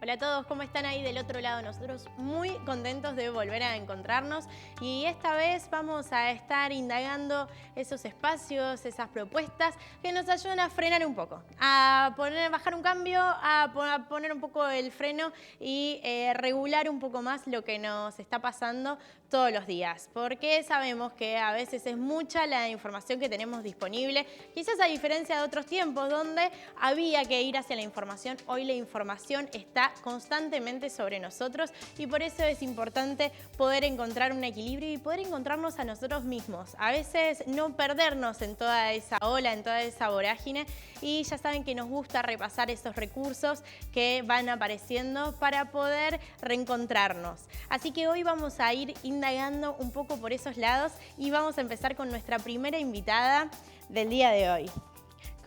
Hola a todos, ¿cómo están ahí del otro lado? Nosotros muy contentos de volver a encontrarnos y esta vez vamos a estar indagando esos espacios, esas propuestas que nos ayudan a frenar un poco, a bajar un cambio, a poner un poco el freno y regular un poco más lo que nos está pasando todos los días, porque sabemos que a veces es mucha la información que tenemos disponible, quizás a diferencia de otros tiempos donde había que ir hacia la información, hoy la información está constantemente sobre nosotros y por eso es importante poder encontrar un equilibrio y poder encontrarnos a nosotros mismos. A veces no perdernos en toda esa ola, en toda esa vorágine, y ya saben que nos gusta repasar esos recursos que van apareciendo para poder reencontrarnos. Así que hoy vamos a ir indagando un poco por esos lados y vamos a empezar con nuestra primera invitada del día de hoy.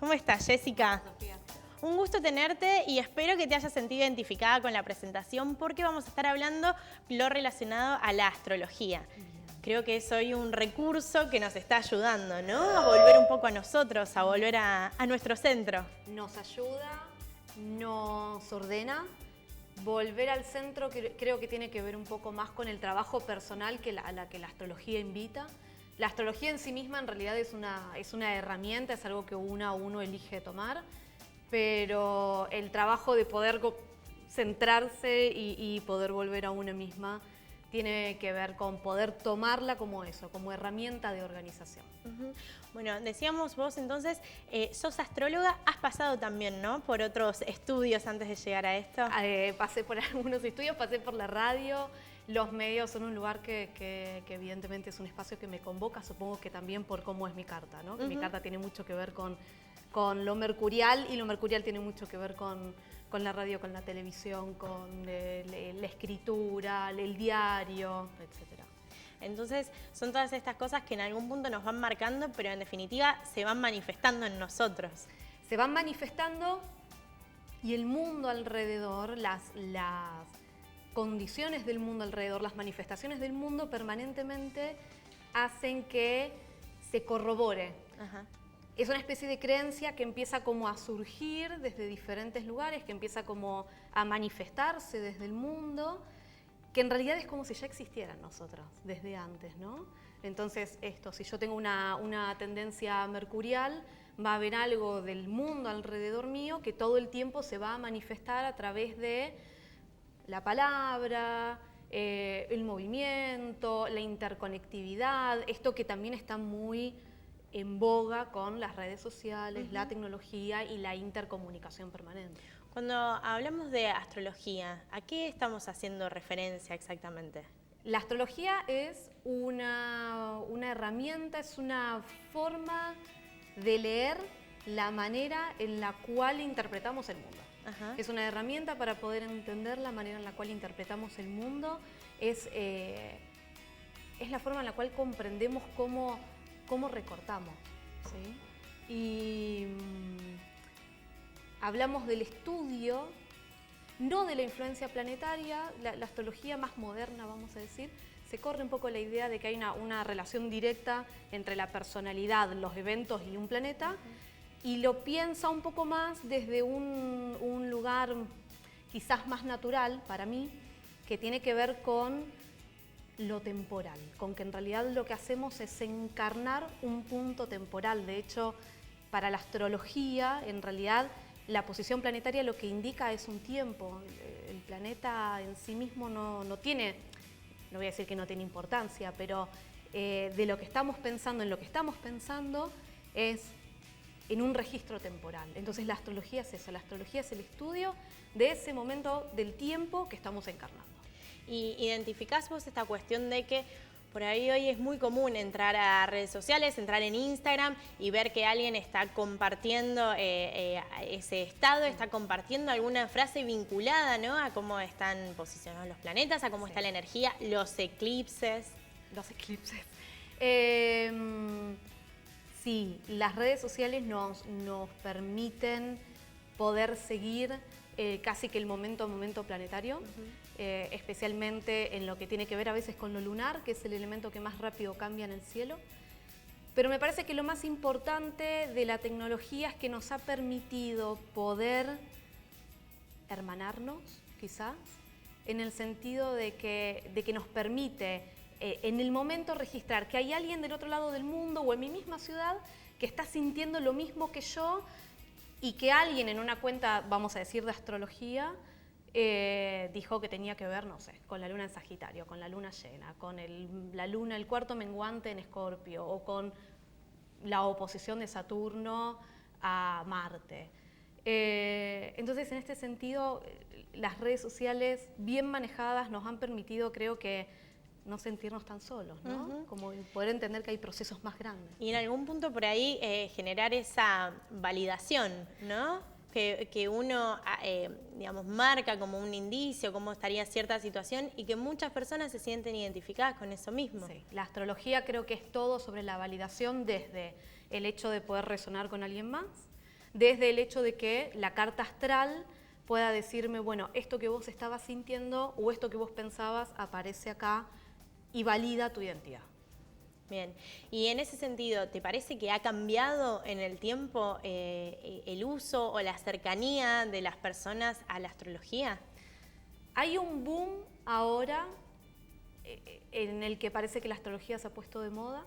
¿Cómo estás, Jessica? Sofía. Un gusto tenerte y espero que te hayas sentido identificada con la presentación porque vamos a estar hablando lo relacionado a la astrología. Creo que es hoy un recurso que nos está ayudando, ¿no? A volver un poco a nosotros, a volver a nuestro centro. Nos ayuda, nos ordena. Volver al centro creo que tiene que ver un poco más con el trabajo personal a la que la astrología invita. La astrología en sí misma en realidad es una herramienta, es algo que uno elige tomar, pero el trabajo de poder centrarse y poder volver a una misma tiene que ver con poder tomarla como eso, como herramienta de organización. Bueno, decíamos vos entonces, sos astróloga, has pasado también, ¿no?, por otros estudios antes de llegar a esto. Pasé por algunos estudios, pasé por la radio. Los medios son un lugar que evidentemente es un espacio que me convoca, supongo que también por cómo es mi carta, ¿no? Mi carta tiene mucho que ver con lo mercurial y lo mercurial tiene mucho que ver con la radio, con la televisión, con la escritura, el diario, etc. Entonces son todas estas cosas que en algún punto nos van marcando, pero en definitiva se van manifestando en nosotros. Se van manifestando y el mundo alrededor, las condiciones del mundo alrededor, las manifestaciones del mundo permanentemente hacen que se corrobore. Ajá. Es una especie de creencia que empieza como a surgir desde diferentes lugares, que empieza como a manifestarse desde el mundo, que en realidad es como si ya existieran nosotros desde antes, ¿no? Entonces si yo tengo una tendencia mercurial, va a haber algo del mundo alrededor mío que todo el tiempo se va a manifestar a través de la palabra, el movimiento, la interconectividad, esto que también está muy en boga con las redes sociales, la tecnología y la intercomunicación permanente. Cuando hablamos de astrología, ¿a qué estamos haciendo referencia exactamente? La astrología es una herramienta, es una forma de leer la manera en la cual interpretamos el mundo. Ajá. Es una herramienta para poder entender la manera en la cual interpretamos el mundo, es la forma en la cual comprendemos cómo recortamos, ¿sí? Y hablamos del estudio, no de la influencia planetaria. La astrología más moderna, vamos a decir, se corre un poco la idea de que hay una relación directa entre la personalidad, los eventos y un planeta, y lo piensa un poco más desde un lugar quizás más natural para mí, que tiene que ver con lo temporal, con que en realidad lo que hacemos es encarnar un punto temporal. De hecho, para la astrología, en realidad, la posición planetaria lo que indica es un tiempo. El planeta en sí mismo no tiene, no voy a decir que no tiene importancia, pero de lo que estamos pensando, en lo que estamos pensando es en un registro temporal. Entonces la astrología es eso, la astrología es el estudio de ese momento del tiempo que estamos encarnando. ¿Y identificás vos esta cuestión de que por ahí hoy es muy común entrar a redes sociales, entrar en Instagram y ver que alguien está compartiendo ese estado, está compartiendo alguna frase vinculada, ¿no?, a cómo están posicionados los planetas, a cómo está la energía, los eclipses? Los eclipses. Sí, las redes sociales nos permiten poder seguir casi que el momento a momento planetario, especialmente en lo que tiene que ver a veces con lo lunar, que es el elemento que más rápido cambia en el cielo. Pero me parece que lo más importante de la tecnología es que nos ha permitido poder hermanarnos, quizás, en el sentido de que nos permite en el momento registrar que hay alguien del otro lado del mundo o en mi misma ciudad que está sintiendo lo mismo que yo y que alguien en una cuenta, vamos a decir, de astrología, dijo que tenía que ver, no sé, con la luna en Sagitario, con la luna llena, con la luna, el cuarto menguante en Escorpio o con la oposición de Saturno a Marte. Entonces, en este sentido, las redes sociales bien manejadas nos han permitido, creo que, no sentirnos tan solos, ¿no? Como poder entender que hay procesos más grandes. Y en algún punto por ahí generar esa validación, ¿no? Que uno, digamos, marca como un indicio, cómo estaría cierta situación y que muchas personas se sienten identificadas con eso mismo. Sí, la astrología creo que es todo sobre la validación, desde el hecho de poder resonar con alguien más, desde el hecho de que la carta astral pueda decirme, bueno, esto que vos estabas sintiendo o esto que vos pensabas aparece acá y valida tu identidad. Bien, y en ese sentido, ¿te parece que ha cambiado en el tiempo el uso o la cercanía de las personas a la astrología? Hay un boom ahora en el que parece que la astrología se ha puesto de moda,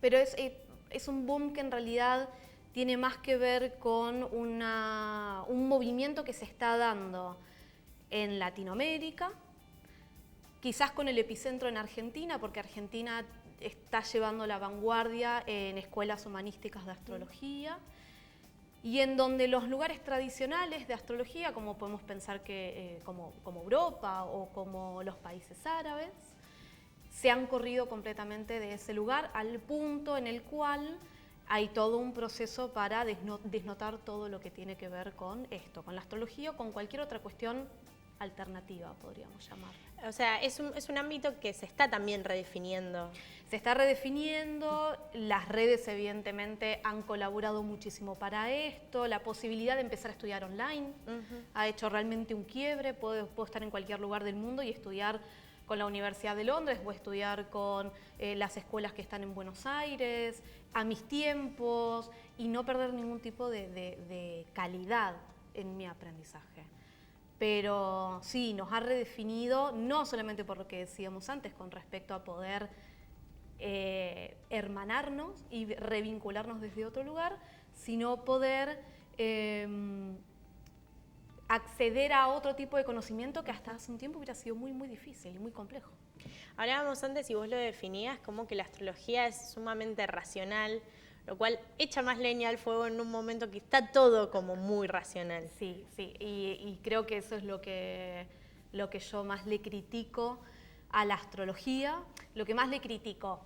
pero es un boom que en realidad tiene más que ver con un movimiento que se está dando en Latinoamérica, quizás con el epicentro en Argentina, porque Argentina está llevando la vanguardia en escuelas humanísticas de astrología, y en donde los lugares tradicionales de astrología, como podemos pensar que como Europa o como los países árabes, se han corrido completamente de ese lugar al punto en el cual hay todo un proceso para desnotar todo lo que tiene que ver con esto, con la astrología o con cualquier otra cuestión alternativa, podríamos llamarla. O sea, es un ámbito que se está también redefiniendo. Se está redefiniendo, las redes evidentemente han colaborado muchísimo para esto, la posibilidad de empezar a estudiar online ha hecho realmente un quiebre, puedo estar en cualquier lugar del mundo y estudiar con la Universidad de Londres o estudiar con las escuelas que están en Buenos Aires, a mis tiempos, y no perder ningún tipo de calidad en mi aprendizaje. Pero sí, nos ha redefinido, no solamente por lo que decíamos antes con respecto a poder hermanarnos y revincularnos desde otro lugar, sino poder acceder a otro tipo de conocimiento que hasta hace un tiempo hubiera sido muy, muy difícil y muy complejo. Hablábamos antes y vos lo definías como que la astrología es sumamente racional, lo cual echa más leña al fuego en un momento que está todo como muy racional. Sí, sí, y creo que eso es lo que yo más le critico a la astrología. Lo que más le critico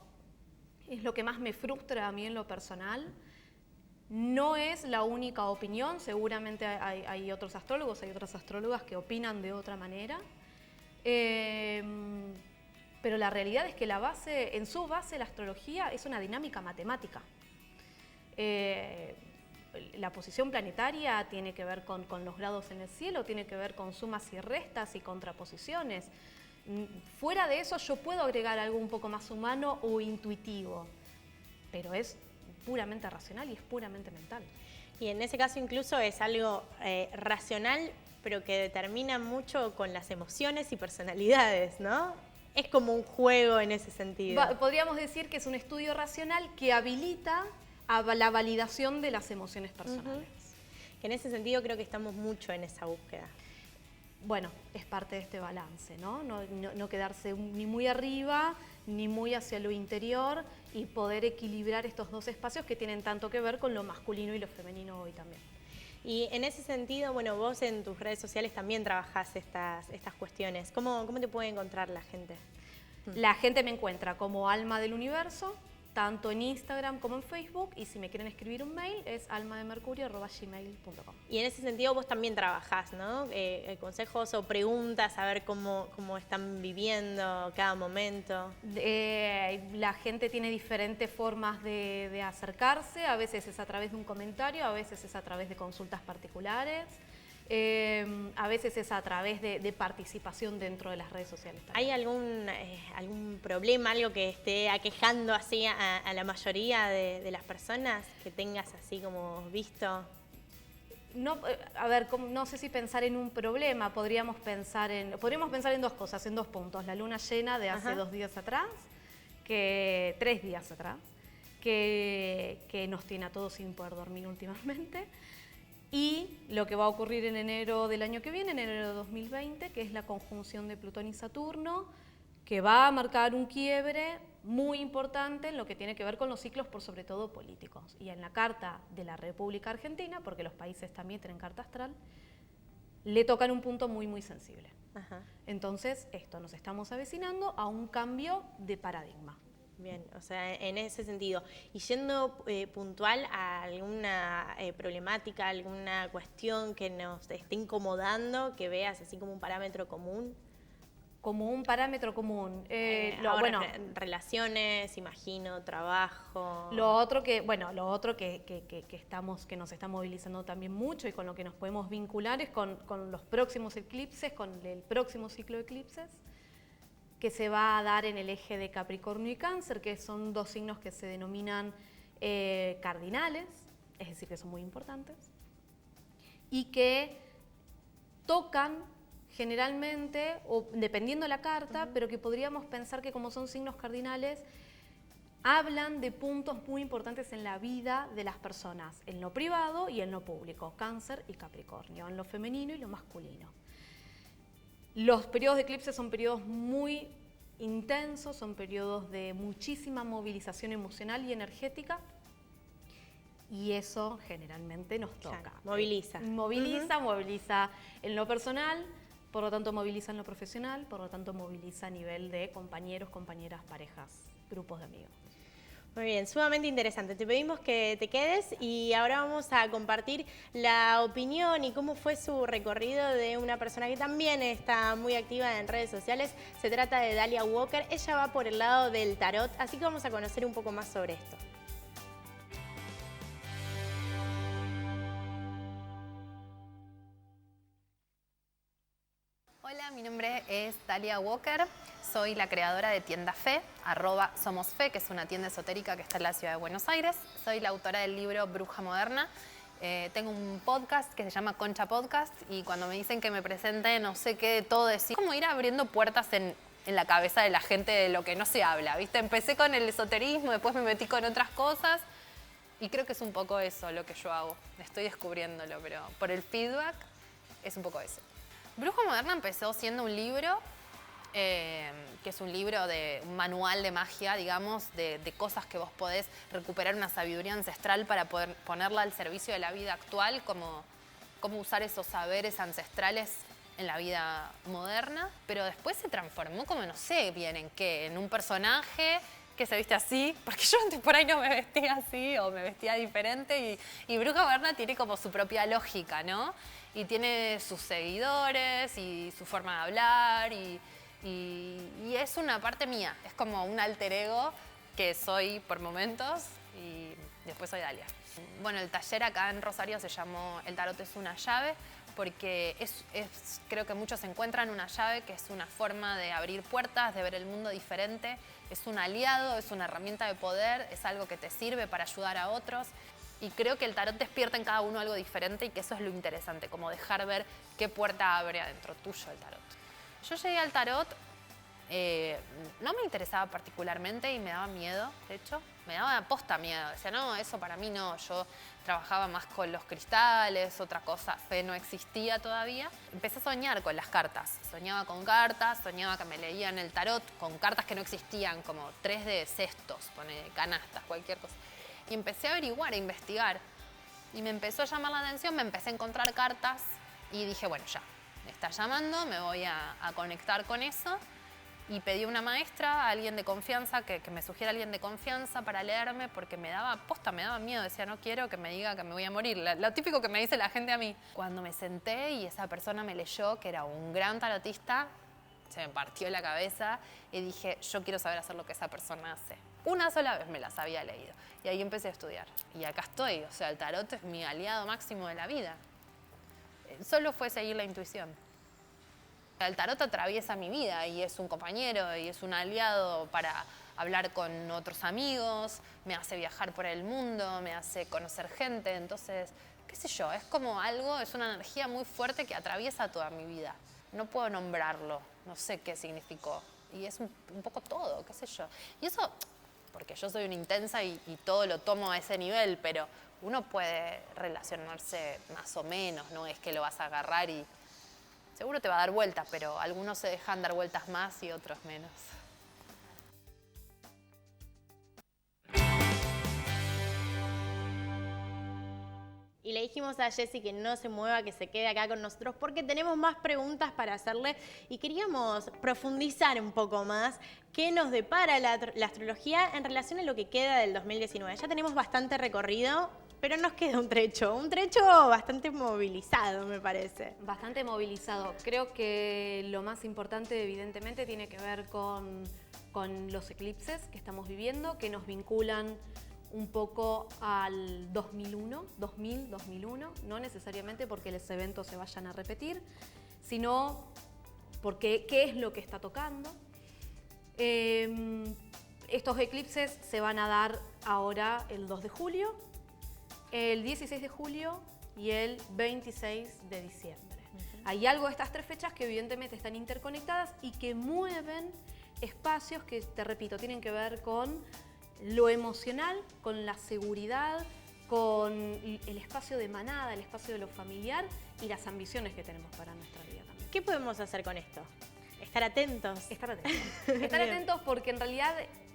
es lo que más me frustra a mí en lo personal. No es la única opinión, seguramente hay otros astrólogos, hay otras astrólogas que opinan de otra manera. Pero la realidad es que en su base la astrología es una dinámica matemática. La posición planetaria tiene que ver con los grados en el cielo, tiene que ver con sumas y restas y contraposiciones. Fuera de eso yo puedo agregar algo un poco más humano o intuitivo, pero es puramente racional y es puramente mental. Y en ese caso incluso es algo racional, pero que determina mucho con las emociones y personalidades, ¿no? Es como un juego en ese sentido. Podríamos decir que es un estudio racional que habilita a la validación de las emociones personales. Que en ese sentido creo que estamos mucho en esa búsqueda. Bueno, es parte de este balance, ¿no? No quedarse ni muy arriba ni muy hacia lo interior y poder equilibrar estos dos espacios que tienen tanto que ver con lo masculino y lo femenino hoy también. Y en ese sentido, bueno, vos en tus redes sociales también trabajás estas cuestiones. ¿Cómo te puede encontrar la gente? La gente me encuentra como Alma del Universo, tanto en Instagram como en Facebook, y si me quieren escribir un mail es almademercurio@gmail.com. Y en ese sentido vos también trabajás, ¿no? Consejos o preguntas, a ver cómo están viviendo cada momento. La gente tiene diferentes formas de acercarse, a veces es a través de un comentario, a veces es a través de consultas particulares. A veces es a través de participación dentro de las redes sociales también. ¿Hay algún problema, algo que esté aquejando así a la mayoría de las personas que tengas así como visto? No, a ver, no sé si pensar en un problema, podríamos pensar en dos cosas, en dos puntos. La luna llena de hace 2 días atrás, 3 días atrás, que nos tiene a todos sin poder dormir últimamente. Y lo que va a ocurrir en enero del año que viene, en enero de 2020, que es la conjunción de Plutón y Saturno, que va a marcar un quiebre muy importante en lo que tiene que ver con los ciclos, por sobre todo políticos. Y en la carta de la República Argentina, porque los países también tienen carta astral, le tocan un punto muy, muy sensible. Entonces, nos estamos avecinando a un cambio de paradigma. Bien, o sea, en ese sentido. Y yendo puntual a alguna problemática, alguna cuestión que nos esté incomodando, que veas así como un parámetro común. Como un parámetro común. Relaciones, imagino, trabajo. Lo otro que nos está movilizando también mucho y con lo que nos podemos vincular es con los próximos eclipses, con el próximo ciclo de eclipses, que se va a dar en el eje de Capricornio y Cáncer, que son 2 signos que se denominan cardinales, es decir, que son muy importantes, y que tocan generalmente, o dependiendo de la carta, pero que podríamos pensar que como son signos cardinales, hablan de puntos muy importantes en la vida de las personas, en lo privado y en lo público, Cáncer y Capricornio, en lo femenino y lo masculino. Los periodos de eclipse son periodos muy intensos, son periodos de muchísima movilización emocional y energética, y eso generalmente nos toca. Claro, moviliza. Moviliza en lo personal, por lo tanto moviliza en lo profesional, por lo tanto moviliza a nivel de compañeros, compañeras, parejas, grupos de amigos. Muy bien, sumamente interesante. Te pedimos que te quedes y ahora vamos a compartir la opinión y cómo fue su recorrido de una persona que también está muy activa en redes sociales. Se trata de Dalia Walker. Ella va por el lado del tarot, así que vamos a conocer un poco más sobre esto. Hola, mi nombre es Dalia Walker, soy la creadora de Tienda Fe, @SomosFe, que es una tienda esotérica que está en la ciudad de Buenos Aires. Soy la autora del libro Bruja Moderna. Tengo un podcast que se llama Concha Podcast y cuando me dicen que me presente no sé qué de todo decir, como ir abriendo puertas en la cabeza de la gente de lo que no se habla, ¿viste? Empecé con el esoterismo, después me metí con otras cosas y creo que es un poco eso lo que yo hago. Estoy descubriéndolo, pero por el feedback es un poco eso. Bruja Moderna empezó siendo un libro, que es un libro de un manual de magia, digamos, de cosas que vos podés recuperar una sabiduría ancestral para poder ponerla al servicio de la vida actual, cómo usar esos saberes ancestrales en la vida moderna. Pero después se transformó como no sé bien en qué, en un personaje que se viste así, porque yo antes por ahí no me vestía así o me vestía diferente y Bruja Moderna tiene como su propia lógica, ¿no? Y tiene sus seguidores y su forma de hablar y es una parte mía, es como un alter ego que soy por momentos y después soy Dalia. Bueno, el taller acá en Rosario se llamó El Tarot es una llave porque creo que muchos encuentran una llave que es una forma de abrir puertas, de ver el mundo diferente, es un aliado, es una herramienta de poder, es algo que te sirve para ayudar a otros. Y creo que el tarot despierta en cada uno algo diferente y que eso es lo interesante, como dejar ver qué puerta abre adentro tuyo el tarot. Yo llegué al tarot, no me interesaba particularmente y me daba miedo, de hecho, me daba posta miedo. Decía, no, eso para mí no, yo trabajaba más con los cristales, otra cosa, fe no existía todavía. Empecé a soñar con las cartas, soñaba con cartas, soñaba que me leían el tarot con cartas que no existían, como 3 de cestos, canastas, cualquier cosa. Y empecé a averiguar, a investigar. Y me empezó a llamar la atención, me empecé a encontrar cartas y dije, bueno, ya, me está llamando, me voy a conectar con eso. Y pedí a una maestra, a alguien de confianza, que me sugiera a alguien de confianza para leerme, porque me daba miedo. Decía, no quiero que me diga que me voy a morir. Lo típico que me dice la gente a mí. Cuando me senté y esa persona me leyó, que era un gran tarotista, se me partió la cabeza y dije, yo quiero saber hacer lo que esa persona hace. Una sola vez me las había leído y ahí empecé a estudiar. Y acá estoy, o sea, el tarot es mi aliado máximo de la vida. Solo fue seguir la intuición. El tarot atraviesa mi vida y es un compañero y es un aliado para hablar con otros amigos, me hace viajar por el mundo, me hace conocer gente, entonces qué sé yo, es como algo, es una energía muy fuerte que atraviesa toda mi vida. No puedo nombrarlo, no sé qué significó. Y es un poco todo, qué sé yo. Y eso, porque yo soy una intensa y todo lo tomo a ese nivel, pero uno puede relacionarse más o menos, no es que lo vas a agarrar y seguro te va a dar vueltas, pero algunos se dejan dar vueltas más y otros menos. Y le dijimos a Jessy que no se mueva, que se quede acá con nosotros porque tenemos más preguntas para hacerle y queríamos profundizar un poco más qué nos depara la astrología en relación a lo que queda del 2019. Ya tenemos bastante recorrido, pero nos queda un trecho bastante movilizado, me parece. Bastante movilizado. Creo que lo más importante, evidentemente, tiene que ver con los eclipses que estamos viviendo, que nos vinculan un poco al 2001, no necesariamente porque los eventos se vayan a repetir, sino porque qué es lo que está tocando. Estos eclipses se van a dar ahora el 2 de julio, el 16 de julio y el 26 de diciembre. Hay algo de estas tres fechas que evidentemente están interconectadas y que mueven espacios que, te repito, tienen que ver con lo emocional, con la seguridad, con el espacio de manada, el espacio de lo familiar y las ambiciones que tenemos para nuestra vida también. ¿Qué podemos hacer con esto? Estar atentos. Estar atentos. Estar atentos porque en realidad,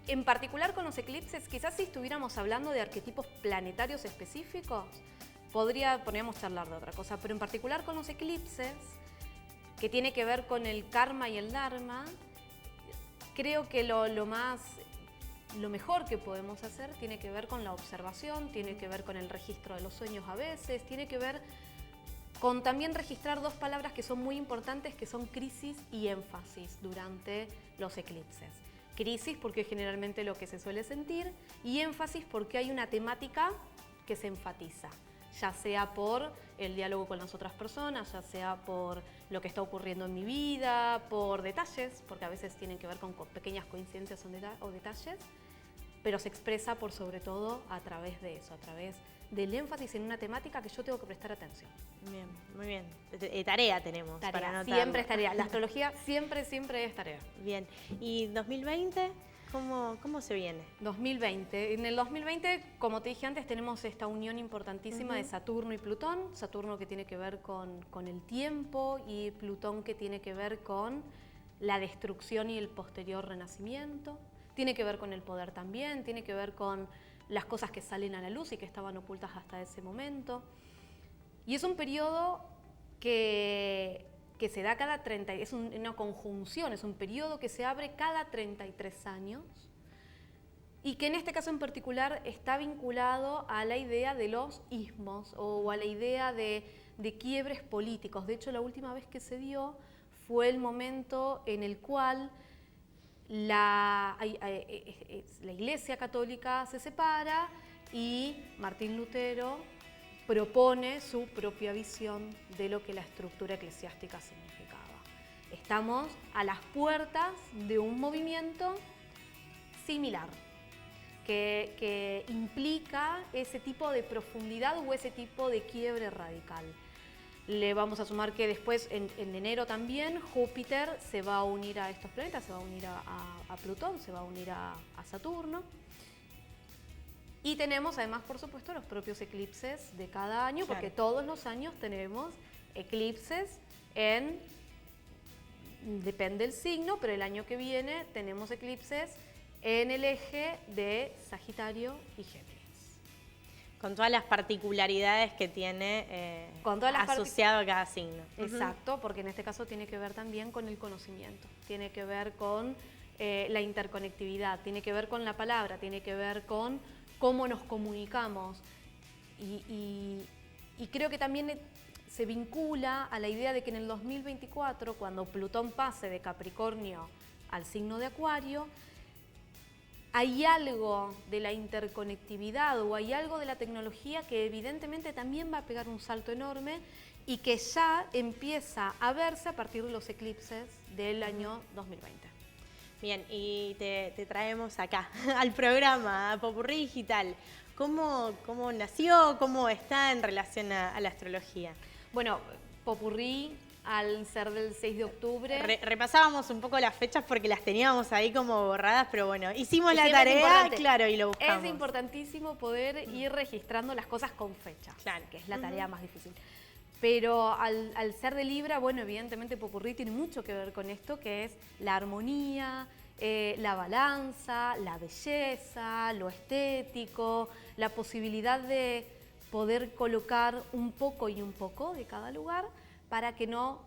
en particular con los eclipses, quizás si estuviéramos hablando de arquetipos planetarios específicos, podríamos charlar de otra cosa, pero en particular con los eclipses, que tiene que ver con el karma y el dharma, creo que lo mejor que podemos hacer tiene que ver con la observación, tiene que ver con el registro de los sueños a veces, tiene que ver con también registrar dos palabras que son muy importantes, que son crisis y énfasis durante los eclipses. Crisis porque es generalmente lo que se suele sentir y énfasis porque hay una temática que se enfatiza, ya sea por el diálogo con las otras personas, ya sea por lo que está ocurriendo en mi vida, por detalles, porque a veces tienen que ver con pequeñas coincidencias o detalles, pero se expresa por sobre todo a través de eso, a través del énfasis en una temática que yo tengo que prestar atención. Bien, muy bien. Tarea tenemos para anotar. Siempre es tarea. La astrología siempre es tarea. Bien. ¿Y 2020? ¿Cómo se viene? 2020. En el 2020, como te dije antes, tenemos esta unión importantísima de Saturno y Plutón. Saturno que tiene que ver con el tiempo y Plutón que tiene que ver con la destrucción y el posterior renacimiento. Tiene que ver con el poder también, tiene que ver con las cosas que salen a la luz y que estaban ocultas hasta ese momento. Y es un periodo que se da cada 30, es una conjunción, es un periodo que se abre cada 33 años y que en este caso en particular está vinculado a la idea de los ismos o a la idea de quiebres políticos. De hecho, la última vez que se dio fue el momento en el cual la Iglesia Católica se separa y Martín Lutero propone su propia visión de lo que la estructura eclesiástica significaba. Estamos a las puertas de un movimiento similar, que implica ese tipo de profundidad o ese tipo de quiebre radical. Le vamos a sumar que después, en enero también, Júpiter se va a unir a estos planetas, se va a unir a Plutón, se va a unir a Saturno. Y tenemos además, por supuesto, los propios eclipses de cada año, claro, porque todos los años tenemos eclipses depende del signo, pero el año que viene tenemos eclipses en el eje de Sagitario y Géminis. Con todas las particularidades que tiene asociado a cada signo. Exacto, porque en este caso tiene que ver también con el conocimiento, tiene que ver con la interconectividad, tiene que ver con la palabra, tiene que ver con cómo nos comunicamos y creo que también se vincula a la idea de que en el 2024, cuando Plutón pase de Capricornio al signo de Acuario, hay algo de la interconectividad o hay algo de la tecnología que evidentemente también va a pegar un salto enorme y que ya empieza a verse a partir de los eclipses del año 2020. Bien, y te traemos acá, al programa, a Popurrí Digital, ¿Cómo nació? ¿Cómo está en relación a la astrología? Bueno, Popurrí, al ser del 6 de octubre... Repasábamos un poco las fechas porque las teníamos ahí como borradas, pero bueno, hicimos la siempre es tarea, importante. claro, y lo buscamos. Es importantísimo poder ir registrando las cosas con fecha, Claro. que es la tarea más difícil. Pero al ser de Libra, bueno, evidentemente Popurrí tiene mucho que ver con esto, que es la armonía, la balanza, la belleza, lo estético, la posibilidad de poder colocar un poco y un poco de cada lugar para que no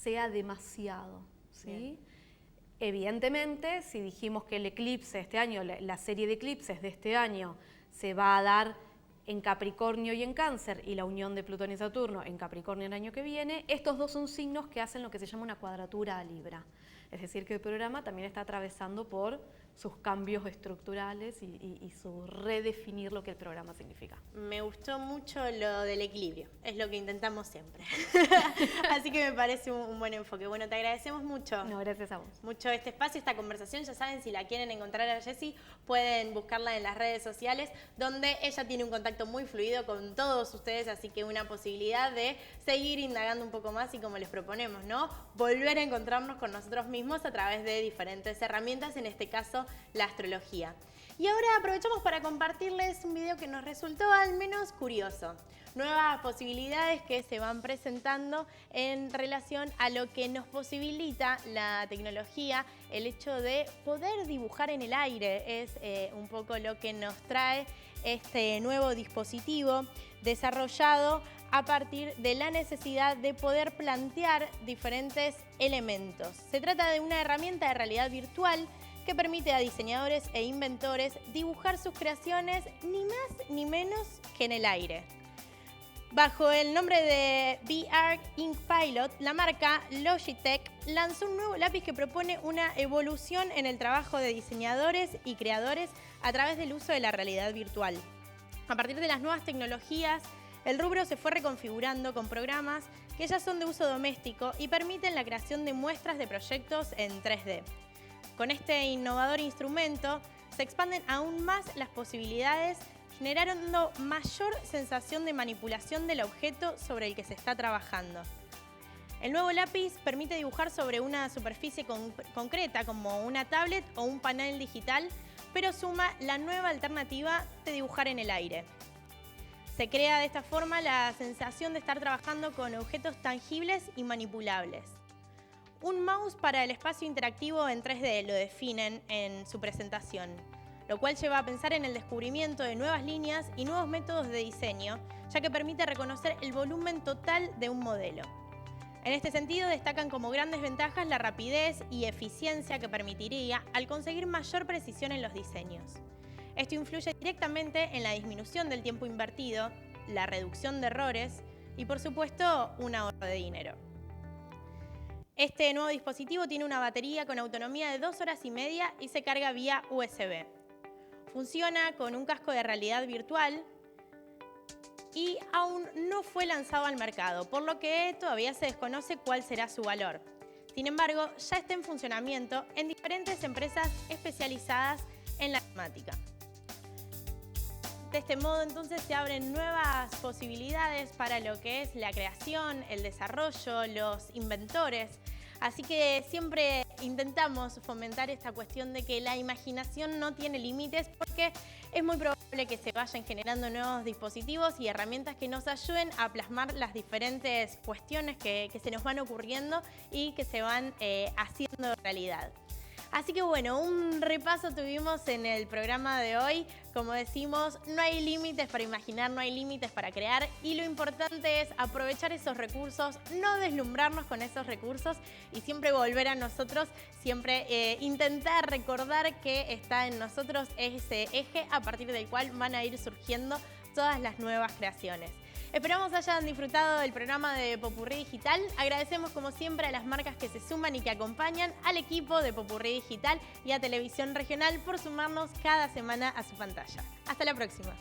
sea demasiado, ¿sí? Evidentemente, si dijimos que el eclipse este año, la serie de eclipses de este año se va a dar en Capricornio y en Cáncer, y la unión de Plutón y Saturno en Capricornio el año que viene, estos dos son signos que hacen lo que se llama una cuadratura a Libra. Es decir, que el programa también está atravesando por sus cambios estructurales y su redefinir lo que el programa significa. Me gustó mucho lo del equilibrio, es lo que intentamos siempre. Así que me parece un buen enfoque. Bueno, te agradecemos mucho. No, gracias a vos. Mucho este espacio, esta conversación. Ya saben, si la quieren encontrar a Jessie, pueden buscarla en las redes sociales, donde ella tiene un contacto muy fluido con todos ustedes, así que una posibilidad de seguir indagando un poco más y como les proponemos, ¿no? Volver a encontrarnos con nosotros mismos a través de diferentes herramientas, en este caso la astrología. Y ahora aprovechamos para compartirles un video que nos resultó al menos curioso. Nuevas posibilidades que se van presentando en relación a lo que nos posibilita la tecnología, el hecho de poder dibujar en el aire. Es un poco lo que nos trae este nuevo dispositivo desarrollado a partir de la necesidad de poder plantear diferentes elementos. Se trata de una herramienta de realidad virtual que permite a diseñadores e inventores dibujar sus creaciones ni más ni menos que en el aire. Bajo el nombre de VR Ink Pilot, la marca Logitech lanzó un nuevo lápiz que propone una evolución en el trabajo de diseñadores y creadores a través del uso de la realidad virtual. A partir de las nuevas tecnologías, el rubro se fue reconfigurando con programas que ya son de uso doméstico y permiten la creación de muestras de proyectos en 3D. Con este innovador instrumento se expanden aún más las posibilidades, generando mayor sensación de manipulación del objeto sobre el que se está trabajando. El nuevo lápiz permite dibujar sobre una superficie concreta como una tablet o un panel digital, pero suma la nueva alternativa de dibujar en el aire. Se crea de esta forma la sensación de estar trabajando con objetos tangibles y manipulables. Un mouse para el espacio interactivo en 3D lo definen en su presentación, lo cual lleva a pensar en el descubrimiento de nuevas líneas y nuevos métodos de diseño, ya que permite reconocer el volumen total de un modelo. En este sentido, destacan como grandes ventajas la rapidez y eficiencia que permitiría al conseguir mayor precisión en los diseños. Esto influye directamente en la disminución del tiempo invertido, la reducción de errores y, por supuesto, un ahorro de dinero. Este nuevo dispositivo tiene una batería con autonomía de 2 horas y media y se carga vía USB. Funciona con un casco de realidad virtual y aún no fue lanzado al mercado, por lo que todavía se desconoce cuál será su valor. Sin embargo, ya está en funcionamiento en diferentes empresas especializadas en la temática. De este modo, entonces, se abren nuevas posibilidades para lo que es la creación, el desarrollo, los inventores. Así que siempre intentamos fomentar esta cuestión de que la imaginación no tiene límites, porque es muy probable que se vayan generando nuevos dispositivos y herramientas que nos ayuden a plasmar las diferentes cuestiones que se nos van ocurriendo y que se van haciendo realidad. Así que bueno, un repaso tuvimos en el programa de hoy. Como decimos, no hay límites para imaginar, no hay límites para crear, y lo importante es aprovechar esos recursos, no deslumbrarnos con esos recursos y siempre volver a nosotros, siempre intentar recordar que está en nosotros ese eje a partir del cual van a ir surgiendo todas las nuevas creaciones. Esperamos hayan disfrutado del programa de Popurrí Digital. Agradecemos como siempre a las marcas que se suman y que acompañan, al equipo de Popurrí Digital y a Televisión Regional por sumarnos cada semana a su pantalla. Hasta la próxima.